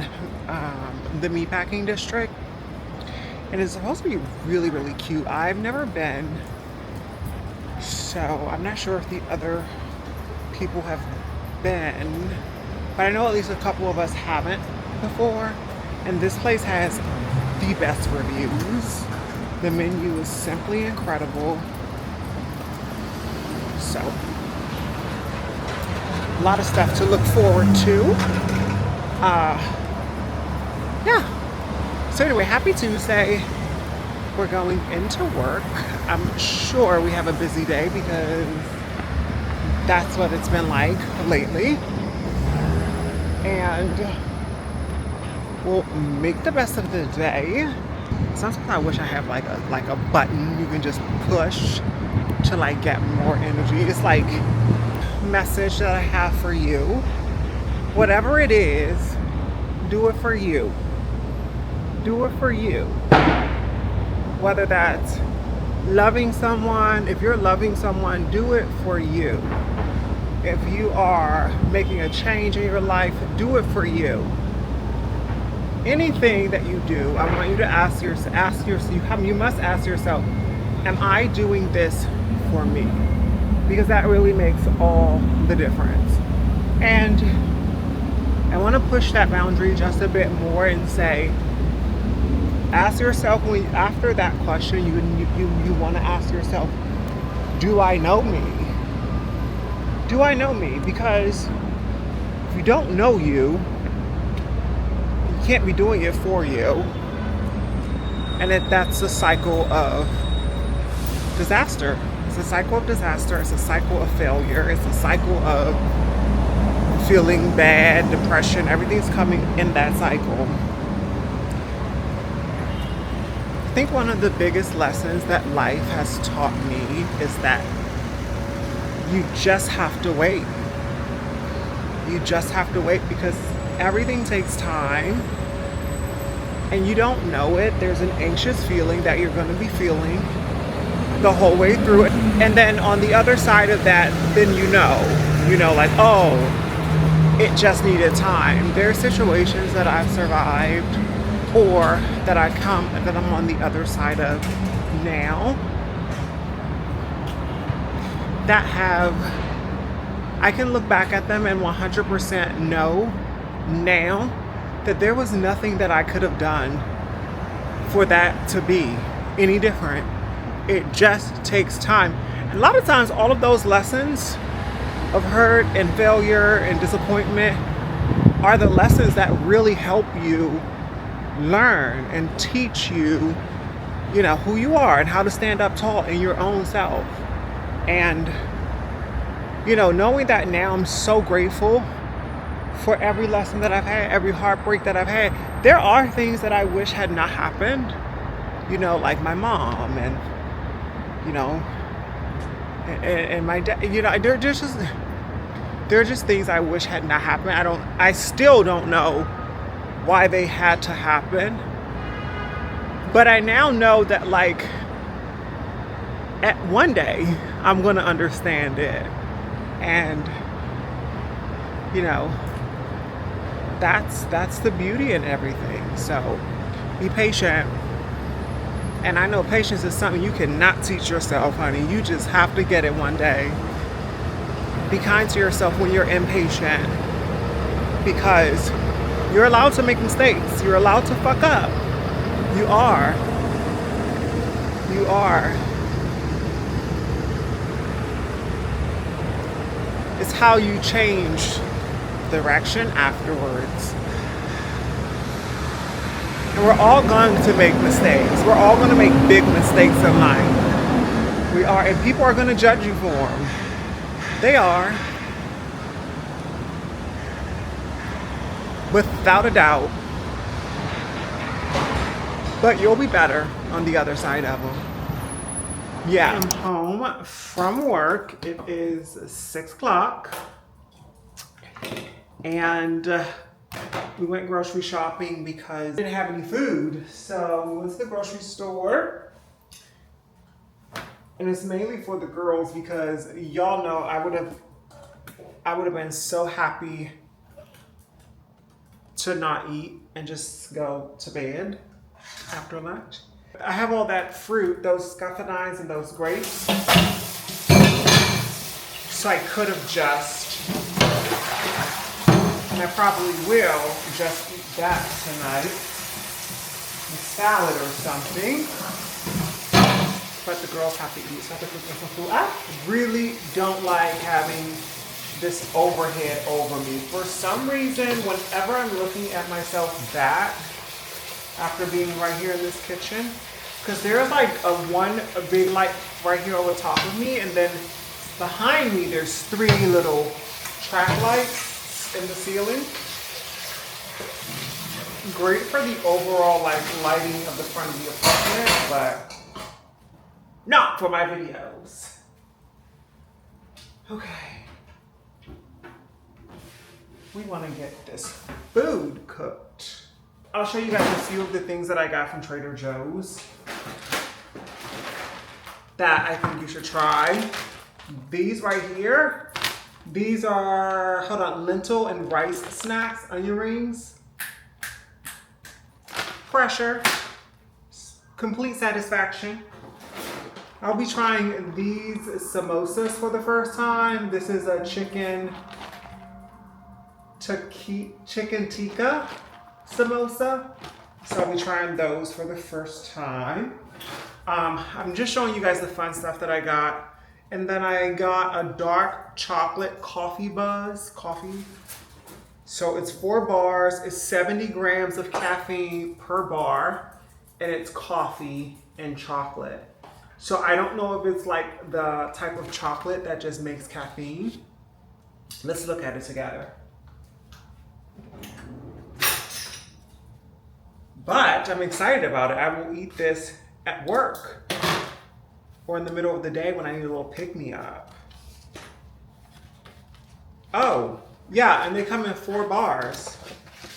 the meatpacking district, and it's supposed to be really, really cute. I've never been, so I'm not sure if the other people have been, but I know at least a couple of us haven't before. And this place has the best reviews. The menu is simply incredible. So, a lot of stuff to look forward to. Yeah. So anyway, happy Tuesday. We're going into work. I'm sure we have a busy day because that's what it's been like lately. And we'll make the best of the day. Sometimes I wish I have like a button you can just push to like get more energy. It's like a message that I have for you. Whatever it is, do it for you. do it for you. Whether that's loving someone, if you're loving someone, do it for you. If you are making a change in your life, do it for you. Anything that you do, I want you to ask yourself, you must ask yourself, am I doing this for me? Because that really makes all the difference. And I want to push that boundary just a bit more and say, ask yourself, after that question, you want to ask yourself, do I know me? Do I know me? Because if you don't know you can't be doing it for you. And that's a cycle of disaster. It's a cycle of disaster. It's a cycle of failure. It's a cycle of feeling bad, depression. Everything's coming in that cycle. I think one of the biggest lessons that life has taught me is that you just have to wait. You just have to wait because everything takes time and you don't know it. There's an anxious feeling that you're going to be feeling the whole way through it. And then on the other side of that, then you know, like, oh, it just needed time. There are situations that I've survived or that I'm on the other side of now that I can look back at them and 100% know now that there was nothing that I could have done for that to be any different. It just takes time. And a lot of times all of those lessons of hurt and failure and disappointment are the lessons that really help you learn and teach you, who you are and how to stand up tall in your own self. And, knowing that now, I'm so grateful for every lesson that I've had, every heartbreak that I've had. There are things that I wish had not happened, like my mom and, and my dad, there are just things I wish had not happened. I still don't know why they had to happen. But I now know that at one day I'm going to understand it. And, that's the beauty in everything. So be patient. And I know patience is something you cannot teach yourself, honey. You just have to get it one day. Be kind to yourself when you're impatient, because you're allowed to make mistakes. You're allowed to fuck up. You are. It's how you change direction afterwards. And we're all going to make mistakes. We're all going to make big mistakes in life. We are, and people are going to judge you for them. They are. Without a doubt. But you'll be better on the other side of them. Yeah. I'm home from work. It is 6 o'clock. And we went grocery shopping because we didn't have any food. So we went to the grocery store. And it's mainly for the girls because y'all know I would have been so happy to not eat and just go to bed after lunch. I have all that fruit, those scuffadines and those grapes. So I could have just, and I probably will just eat that tonight. A salad or something. But the girls have to eat, so I have to cook some food. I really don't like having this overhead over me. For some reason, whenever I'm looking at myself back, after being right here in this kitchen, because there's like a big light right here over top of me, and then behind me there's 3 little track lights in the ceiling. Great for the overall lighting of the front of the apartment, but not for my videos. Okay. We want to get this food cooked. I'll show you guys a few of the things that I got from Trader Joe's that I think you should try. These right here, these are, hold on, lentil and rice snacks, onion rings. Pressure, complete satisfaction. I'll be trying these samosas for the first time. This is a chicken tikka samosa. So I'll be trying those for the first time. I'm just showing you guys the fun stuff that I got. And then I got a dark chocolate coffee buzz coffee. So it's 4 bars, it's 70 grams of caffeine per bar, and it's coffee and chocolate. So I don't know if it's like the type of chocolate that just makes caffeine. Let's look at it together. But I'm excited about it. I will eat this at work or in the middle of the day when I need a little pick-me-up. Oh, yeah, and they come in 4 bars.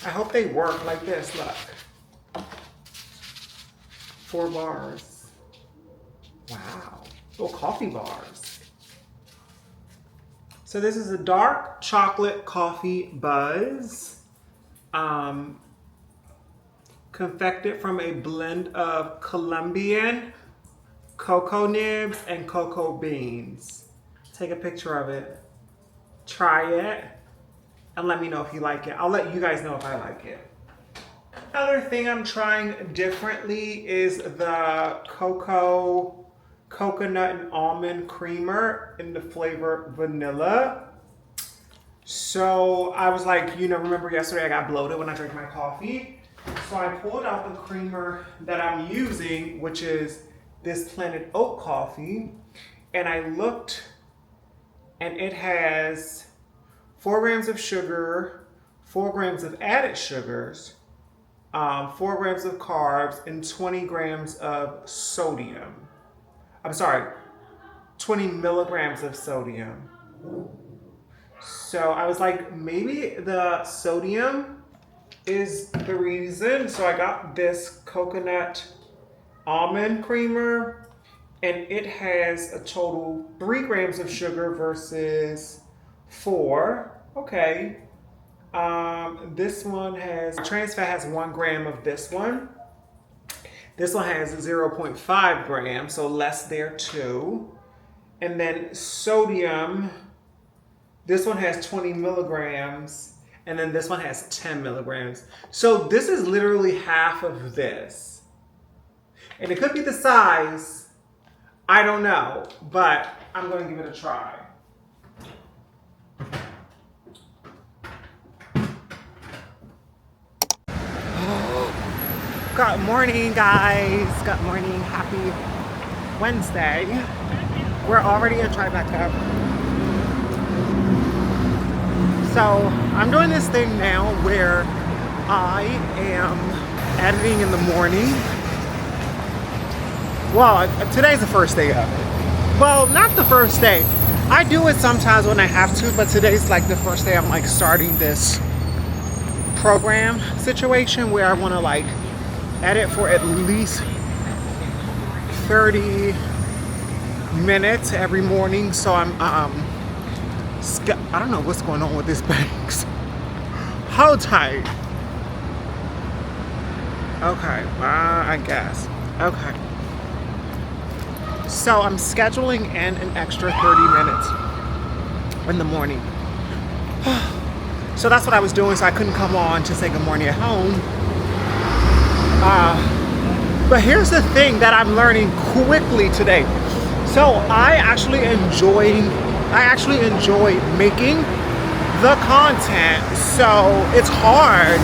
I hope they work like this, look. 4 bars. Wow, little coffee bars. So this is a dark chocolate coffee buzz. Confected from a blend of Colombian cocoa nibs and cocoa beans. Take a picture of it, try it, and let me know if you like it. I'll let you guys know if I like it. Another thing I'm trying differently is the coconut and almond creamer in the flavor vanilla. So I was like, remember yesterday I got bloated when I drank my coffee? So I pulled out the creamer that I'm using, which is this Planet Oat coffee, and I looked, and it has 4 grams of sugar, 4 grams of added sugars, 4 grams of carbs, and 20 grams of sodium. I'm sorry, 20 milligrams of sodium. So I was like, maybe the sodium is the reason. So I got this coconut almond creamer, and it has a total 3 grams of sugar versus 4. Okay. This one trans fat has 1 gram of this one. This one has 0.5 grams, so less there too. And then sodium, this one has 20 milligrams, and then this one has 10 milligrams. So this is literally half of this. And it could be the size, I don't know, but I'm gonna give it a try. Good morning, guys. Good morning. Happy Wednesday. We're already in Tribeca. So I'm doing this thing now where I am editing in the morning. Well, today's the first day of it. Well, not the first day. I do it sometimes when I have to, but today's like the first day I'm like starting this program situation where I want to like edit for at least 30 minutes every morning. So I'm I don't know what's going on with this banks. How tight? Okay, I guess. Okay. So I'm scheduling in an extra 30 minutes in the morning. So that's what I was doing, so I couldn't come on to say good morning at home. But here's the thing that I'm learning quickly today. So I actually enjoy making the content. So it's hard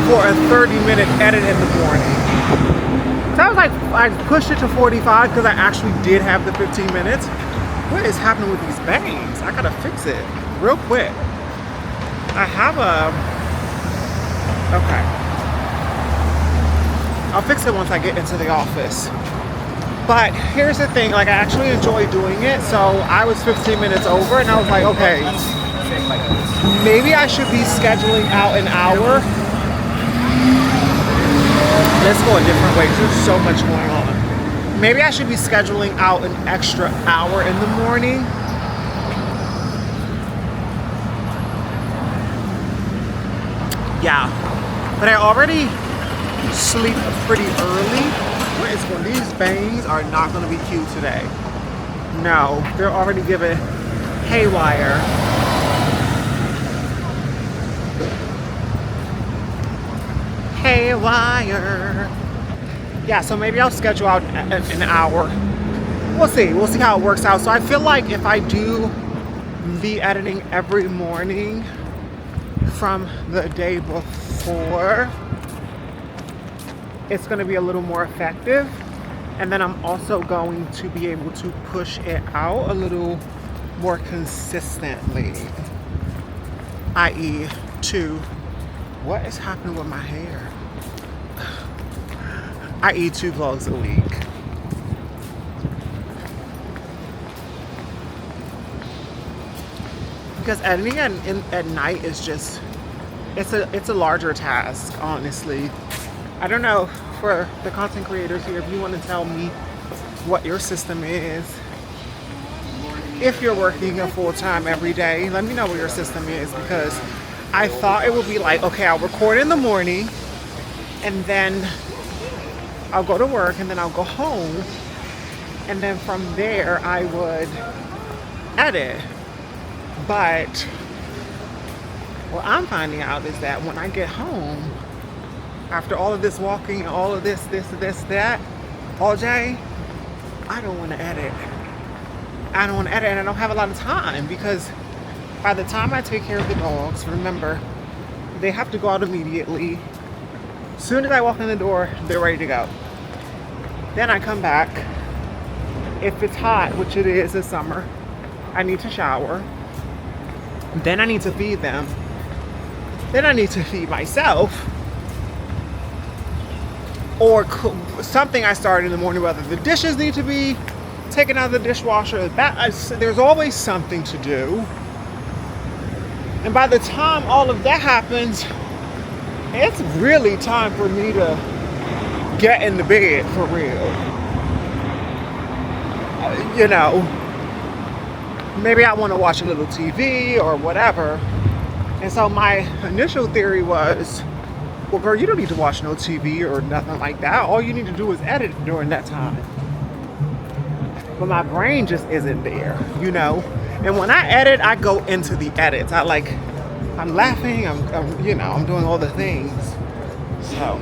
for a 30-minute edit in the morning. So I was like, I pushed it to 45 because I actually did have the 15 minutes. What is happening with these bangs? I gotta fix it real quick. I have okay. I'll fix it once I get into the office. But here's the thing, like I actually enjoy doing it. So I was 15 minutes over and I was like, okay, maybe I should be scheduling out an hour let's go a different way. There's so much going on. Maybe I should be scheduling out an extra hour in the morning. Yeah, but I already sleep pretty early. What is going? These bangs are not going to be cute today. No, they're already giving haywire. Haywire. Yeah, so maybe I'll schedule out an hour. We'll see. We'll see how it works out. So I feel like if I do the editing every morning from the day before, it's going to be a little more effective. And then I'm also going to be able to push it out a little more consistently. I.e. what is happening with my hair? I eat 2 vlogs a week. Because editing at night is just, it's a larger task, honestly. I don't know, for the content creators here, if you want to tell me what your system is. If you're working a full-time every day, let me know what your system is, because I thought it would be like, okay, I'll record in the morning and then I'll go to work and then I'll go home, and then from there I would edit. But what I'm finding out is that when I get home, after all of this walking and all of this, that, all day, I don't want to edit. I don't want to edit, and I don't have a lot of time, because by the time I take care of the dogs, remember, they have to go out immediately. As soon as I walk in the door, they're ready to go. Then I come back. If it's hot, which it is this summer, I need to shower. Then I need to feed them. Then I need to feed myself. Or something I start in the morning, whether the dishes need to be taken out of the dishwasher. There's always something to do. And by the time all of that happens, it's really time for me to get in the bed for real. You know, maybe I want to watch a little TV or whatever. And so my initial theory was, well, girl, you don't need to watch no TV or nothing like that. All you need to do is edit during that time. But my brain just isn't there, you know? And when I edit, I go into the edits. I'm laughing, I'm doing all the things. So,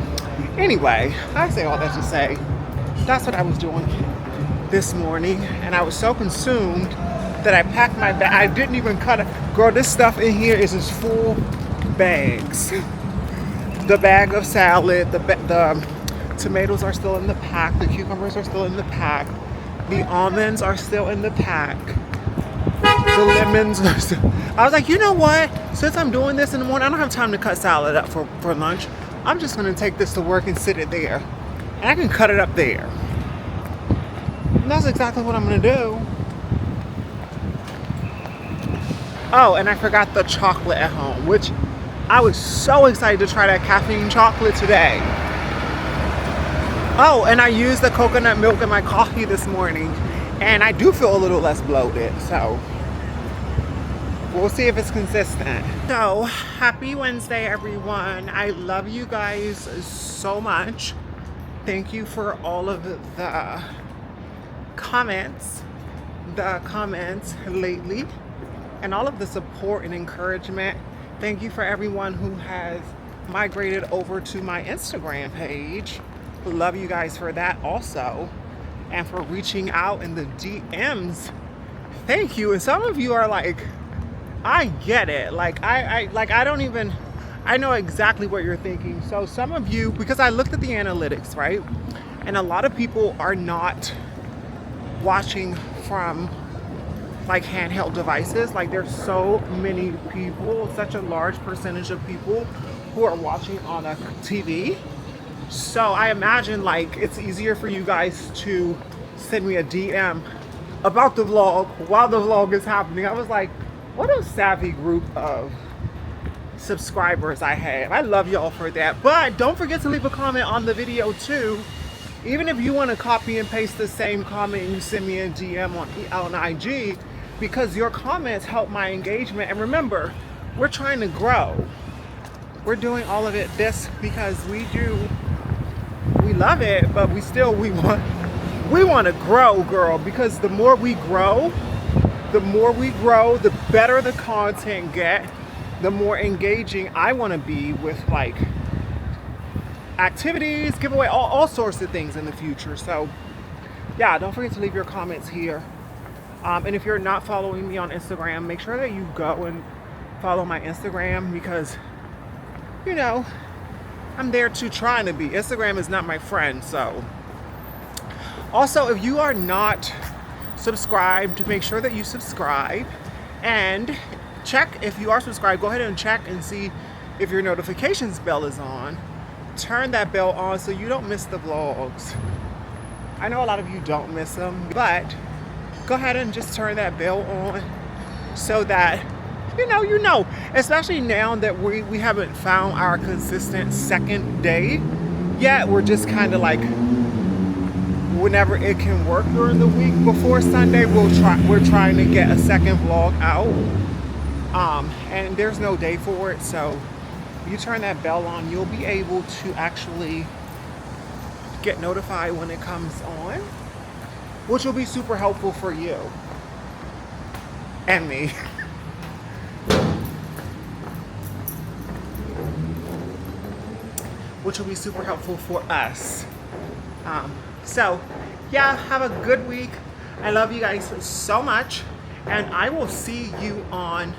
anyway, I say all that to say, that's what I was doing this morning. And I was so consumed that I packed my bag. I didn't even cut it. Girl, this stuff in here is just full bags. The bag of salad, the tomatoes are still in the pack, the cucumbers are still in the pack, the almonds are still in the pack, the lemons are still. I was like, you know what? Since I'm doing this in the morning, I don't have time to cut salad up for lunch. I'm just gonna take this to work and sit it there. And I can cut it up there. And that's exactly what I'm gonna do. Oh, and I forgot the chocolate at home, which I was so excited to try that caffeine chocolate today. Oh, and I used the coconut milk in my coffee this morning, and I do feel a little less bloated, so we'll see if it's consistent. So, happy Wednesday, everyone. I love you guys so much. Thank you for all of the comments lately, and all of the support and encouragement. Thank you for everyone who has migrated over to my Instagram page. Love you guys for that also. And for reaching out in the DMs. Thank you. And some of you are like, I get it. I know exactly what you're thinking. So some of you, because I looked at the analytics, right? And a lot of people are not watching from like handheld devices. Like there's so many people, such a large percentage of people who are watching on a TV. So I imagine like it's easier for you guys to send me a DM about the vlog while the vlog is happening. I was like, what a savvy group of subscribers I have. I love y'all for that. But don't forget to leave a comment on the video too. Even if you want to copy and paste the same comment and you send me a DM on IG, because your comments help my engagement. And remember, we're trying to grow. We're doing all of this because we love it, but we want to grow, girl, because the more we grow, the better the content get, the more engaging I want to be with like activities, giveaway, all sorts of things in the future. So yeah, don't forget to leave your comments here. And if you're not following me on Instagram, make sure that you go and follow my Instagram, because you know I'm there too, trying to be. Instagram is not my friend. So also, if you are not subscribed, make sure that you subscribe, and check if you are subscribed. Go ahead and check and see if your notifications bell is on. Turn that bell on so you don't miss the vlogs. I know a lot of you don't miss them, but go ahead and just turn that bell on so that you know, especially now that we haven't found our consistent second day yet. We're just kind of like, whenever it can work during the week before Sunday, we're trying to get a second vlog out. And there's no day for it, so you turn that bell on, you'll be able to actually get notified when it comes on, which will be super helpful for you and me. Which will be super helpful for us. So yeah, have a good week. I love you guys so much, and I will see you on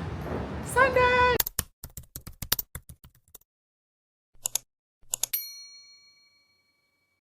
Sunday.